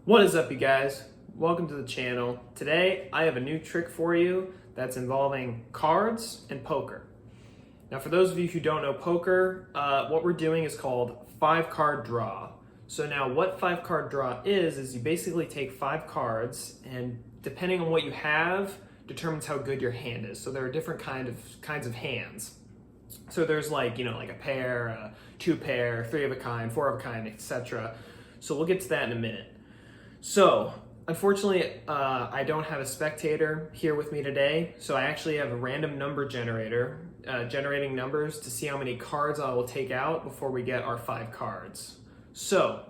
What is up, you guys? Welcome to the channel. Today I have a new trick for you that's involving cards and poker. Now, for those of you who don't know poker, what we're doing is called 5-card draw. So now what 5-card draw is you basically take 5 cards, and depending on what you have determines how good your hand is. So there are different kinds of hands. So there's like a pair, a 2-pair, 3 of a kind, 4 of a kind, etc. So we'll get to that in a minute. So, unfortunately, I don't have a spectator here with me today, so I actually have a random number generator generating numbers to see how many cards I will take out before we get our 5 cards. So,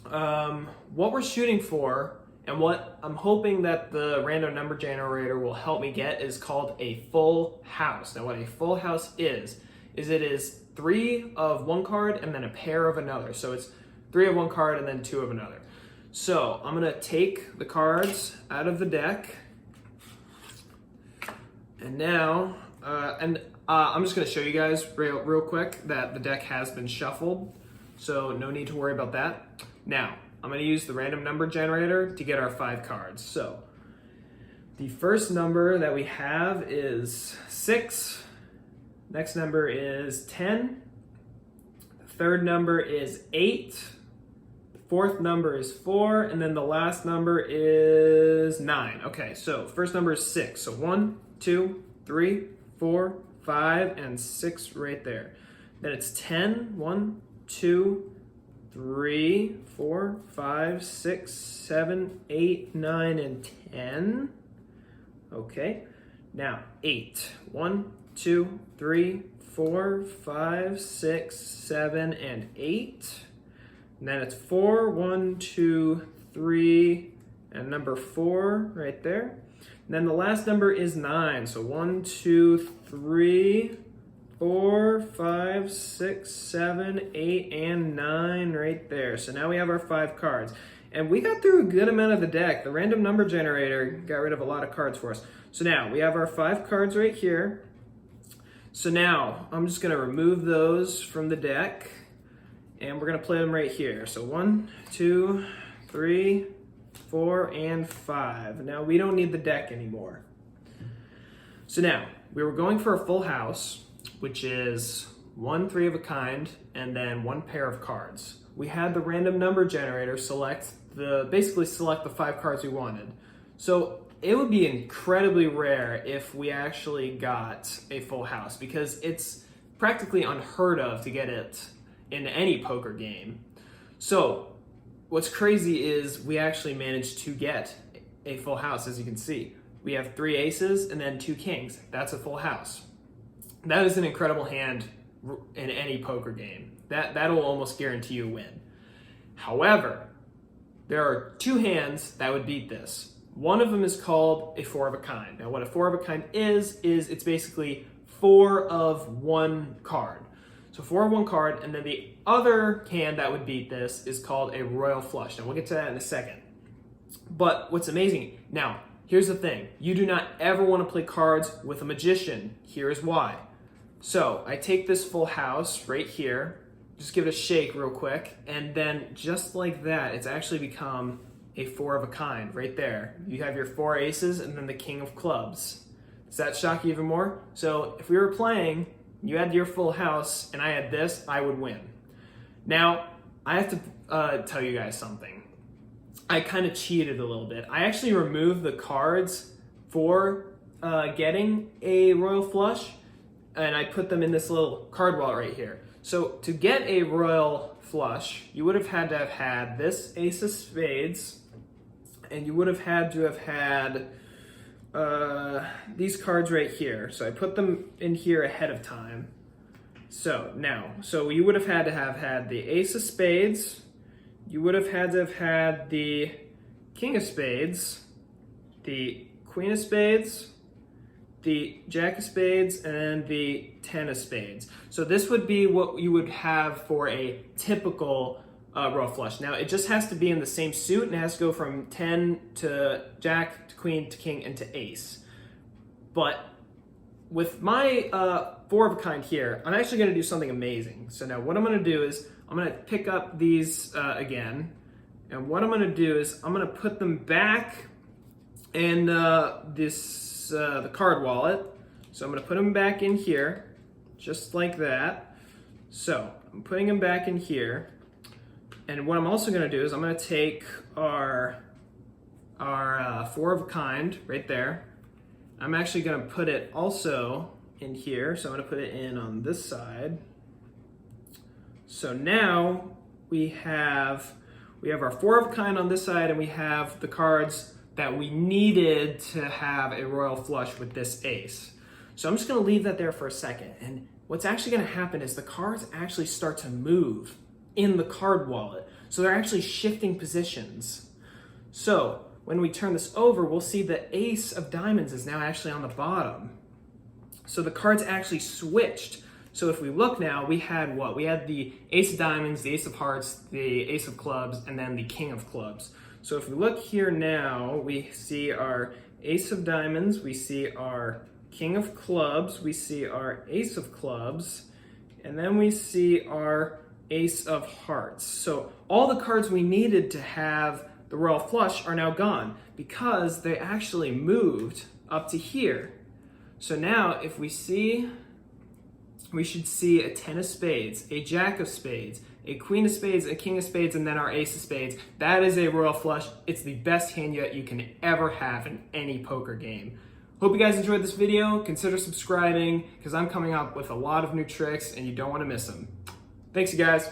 what we're shooting for, and what I'm hoping that the random number generator will help me get, is called a full house. Now, what a full house is it is 3 of one card and then a pair of another. So it's 3 of one card and then 2 of another. So I'm gonna take the cards out of the deck, and now, I'm just gonna show you guys real quick that the deck has been shuffled, so no need to worry about that. Now, I'm gonna use the random number generator to get our 5 cards. So the first number that we have is 6, next number is 10, the third number is 8, fourth number is 4, and then the last number is 9. Okay, so first number is 6. So 1, 2, 3, 4, 5, and 6 right there. Then it's 10. 1, 2, 3, 4, 5, 6, 7, 8, 9, and 10. Okay, now 8. 1, 2, 3, 4, 5, 6, 7, and 8. And then it's 4, 1, 2, 3, and number 4 right there. And then the last number is 9. So 1, 2, 3, 4, 5, 6, 7, 8, and 9 right there. So now we have our 5 cards. And we got through a good amount of the deck. The random number generator got rid of a lot of cards for us. So now we have our 5 cards right here. So now I'm just gonna remove those from the deck, and we're gonna play them right here. So 1, 2, 3, 4, and 5. Now we don't need the deck anymore. So now, we were going for a full house, which is 1 3 of a kind, and then 1 pair of cards. We had the random number generator basically select the 5 cards we wanted. So it would be incredibly rare if we actually got a full house, because it's practically unheard of to get it in any poker game. So what's crazy is we actually managed to get a full house. As you can see, we have 3 aces and then 2 kings. That's a full house. That is an incredible hand in any poker game. That'll almost guarantee you a win. However, there are 2 hands that would beat this. One of them is called a 4 of a kind. Now, what a 4 of a kind is it's basically 4 of one card. So 4 of one card, and then the other hand that would beat this is called a royal flush. Now we'll get to that in a second. But what's amazing, now here's the thing, you do not ever want to play cards with a magician. Here is why. So I take this full house right here, just give it a shake real quick, and then just like that, it's actually become a 4 of a kind right there. You have your 4 aces and then the king of clubs. Does that shock you even more? So if we were playing, you had your full house, and I had this, I would win. Now, I have to tell you guys something. I kind of cheated a little bit. I actually removed the cards for getting a royal flush, and I put them in this little card wallet right here. So to get a royal flush, you would have had to have had this ace of spades, and you would have had to have had these cards right here. So I put them in here ahead of time. So you would have had the ace of spades, you would have had to have had the king of spades, the queen of spades, the jack of spades, and the 10 of spades. So this would be what you would have for a typical royal flush. Now it just has to be in the same suit, and it has to go from 10 to jack to queen to king and to ace. But with my 4 of a kind here, I'm actually going to do something amazing. So now what I'm going to do is I'm going to pick up these again, And what I'm going to do is I'm going to put them back in the card wallet. So I'm going to put them back in here, just like that. So I'm putting them back in here. And what I'm also going to do is I'm going to take our four of a kind right there. I'm actually going to put it also in here. So I'm going to put it in on this side. So now we have our four of a kind on this side, and we have the cards that we needed to have a royal flush with this ace. So I'm just going to leave that there for a second. And what's actually going to happen is the cards actually start to move in the card wallet. So they're actually shifting positions. So when we turn this over, we'll see the ace of diamonds is now actually on the bottom. So the cards actually switched. So if we look now, we had what? We had the ace of diamonds, the ace of hearts, the ace of clubs, and then the king of clubs. So if we look here now, we see our ace of diamonds, we see our king of clubs, we see our ace of clubs, and then we see our ace of hearts. So all the cards we needed to have the royal flush are now gone because they actually moved up to here. So now if we see, we should see a 10 of spades, a jack of spades, a queen of spades, a king of spades, and then our ace of spades. That is a royal flush. It's the best hand yet you can ever have in any poker game. Hope you guys enjoyed this video. Consider subscribing because I'm coming up with a lot of new tricks and you don't want to miss them. Thanks, you guys.